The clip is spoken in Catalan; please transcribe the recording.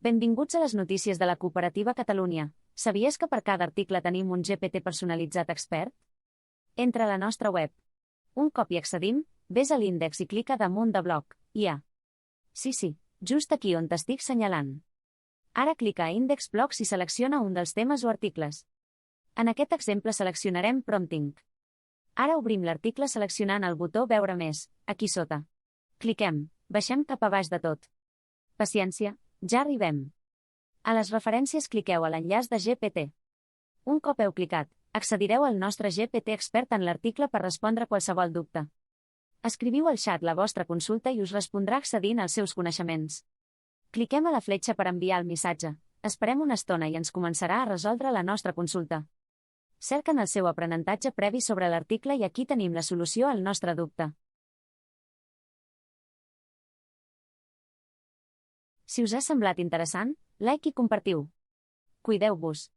Benvinguts a les notícies de la Cooperativa Catalunya. Sabies que per cada article tenim un GPT personalitzat expert? Entra a la nostra web. Un cop hi accedim, ves a l'índex i clica damunt de blog, IA. Sí, just aquí on t'estic senyalant. Ara clica a Índex Blogs i selecciona un dels temes o articles. En aquest exemple seleccionarem Prompting. Ara obrim l'article seleccionant el botó Veure més, aquí sota. Cliquem, baixem cap a baix de tot. Paciència, ja arribem. A les referències cliqueu a l'enllaç de GPT. Un cop heu clicat, accedireu al nostre GPT expert en l'article per respondre qualsevol dubte. Escriviu al xat la vostra consulta i us respondrà accedint als seus coneixements. Cliquem a la fletxa per enviar el missatge. Esperem una estona i ens començarà a resoldre la nostra consulta. Cerquen el seu aprenentatge previ sobre l'article i aquí tenim la solució al nostre dubte. Si us ha semblat interessant, like i compartiu. Cuideu-vos.